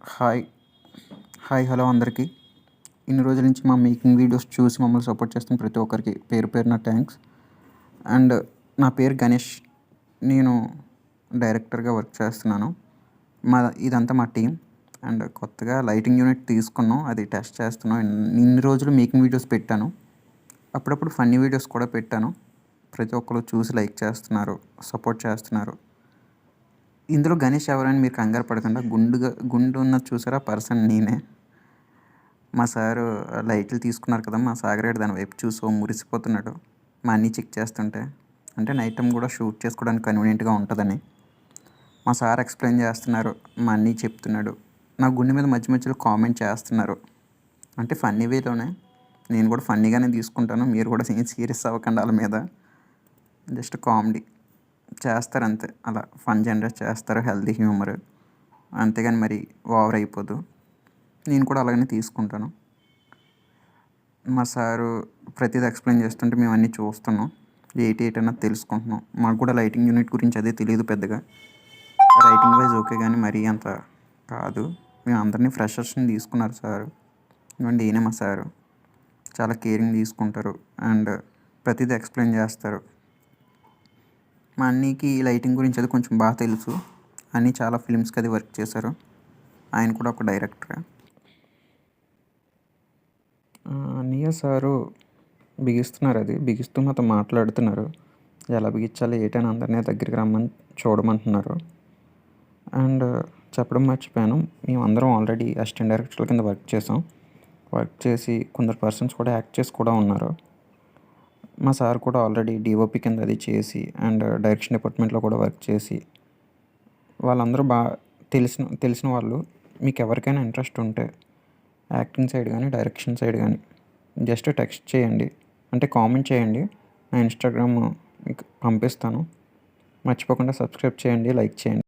Hi hi hello అందరికీ. ఇన్ని రోజుల నుంచి మా మేకింగ్ వీడియోస్ చూసి మమ్మల్ని సపోర్ట్ చేస్తున్న ప్రతి ఒక్కరికి పేరు పేరున థ్యాంక్స్. అండ్ నా పేరు గణేష్. నేను డైరెక్టర్గా వర్క్ చేస్తున్నాను. ఇదంతా మా టీం. అండ్ కొత్తగా లైటింగ్ యూనిట్ తీసుకున్నాం, అది టెస్ట్ చేస్తున్నాం. ఇన్ని రోజులు మేకింగ్ వీడియోస్ పెట్టాను, అప్పుడప్పుడు ఫన్నీ వీడియోస్ కూడా పెట్టాను. ప్రతి ఒక్కరు చూసి లైక్ చేస్తున్నారు, సపోర్ట్ చేస్తున్నారు. ఇందులో గణేష్ ఎవరని మీరు కంగారు పడకుండా, గుండు ఉన్నది చూసారా, పర్సన్ నేనే. మా సారు లైట్లు తీసుకున్నారు కదా, మా సాగరేడు దాని వైపు చూసి మురిసిపోతున్నాడు మా అన్నీ చెక్ చేస్తుంటే. అంటే నైట్ టైం కూడా షూట్ చేసుకోవడానికి కన్వీనియంట్గా ఉంటుందని మా సార్ ఎక్స్ప్లెయిన్ చేస్తున్నారు, మా అన్నీ చెప్తున్నాడు. నా గుండె మీద మధ్య మధ్యలో కామెంట్ చేస్తున్నారు. అంటే ఫన్నీ వేలోనే, నేను కూడా ఫన్నీగానే తీసుకుంటాను. మీరు కూడా సీరియస్ అవ్వకండి వాళ్ళ మీద, జస్ట్ కామెడీ చేస్తారు అంతే. అలా ఫన్ జనరేట్ చేస్తారు, హెల్తీ హ్యూమర్, అంతేగాని మరి ఓవర్ అయిపోదు. నేను కూడా అలాగనే తీసుకుంటాను. మా సారు ప్రతిదీ ఎక్స్ప్లెయిన్ చేస్తుంటే మేము అన్నీ చూస్తున్నాం, ఎయిట్ అన్నది తెలుసుకుంటున్నాం. మాకు కూడా లైటింగ్ యూనిట్ గురించి అదే తెలియదు పెద్దగా. రైటింగ్ వైజ్ ఓకే, కానీ మరీ అంత కాదు. మేము అందరినీ ఫ్రెషర్స్ని తీసుకున్నారు సారు. ఇవ్వండి ఈయనే మా సారు. చాలా కేరింగ్ తీసుకుంటారు అండ్ ప్రతిదీ ఎక్స్ప్లెయిన్ చేస్తారు. మా అన్నీకి లైటింగ్ గురించి అది కొంచెం బాగా తెలుసు. అన్నీ చాలా ఫిలిమ్స్కి అది వర్క్ చేశారు. ఆయన కూడా ఒక డైరెక్టర్. అన్నయ్య సారు బిగిస్తున్నారు, అది బిగిస్తూ మాతో మాట్లాడుతున్నారు. ఎలా బిగించాలి ఏంటని అందరినీ దగ్గరికి రమ్మని చూడమంటున్నారు. అండ్ చెప్పడం మర్చిపోయాను, మేము అందరం ఆల్రెడీ అసిస్టెంట్ డైరెక్టర్ల కింద వర్క్ చేసి కొందరు పర్సన్స్ కూడా యాక్ట్ చేసి కూడా ఉన్నారు. మా సార్ కూడా ఆల్రెడీ డిఓపి కింద అది చేసి అండ్ డైరెక్షన్ డిపార్ట్మెంట్లో కూడా వర్క్ చేసి, వాళ్ళందరూ బాగా తెలిసిన వాళ్ళు. మీకు ఎవరికైనా ఇంట్రెస్ట్ ఉంటే యాక్టింగ్ సైడ్ కానీ డైరెక్షన్ సైడ్ కానీ జస్ట్ టెక్స్ట్ చేయండి, అంటే కామెంట్ చేయండి. నా ఇన్స్టాగ్రామ్ మీకు పంపిస్తాను. మర్చిపోకుండా సబ్స్క్రైబ్ చేయండి, లైక్ చేయండి.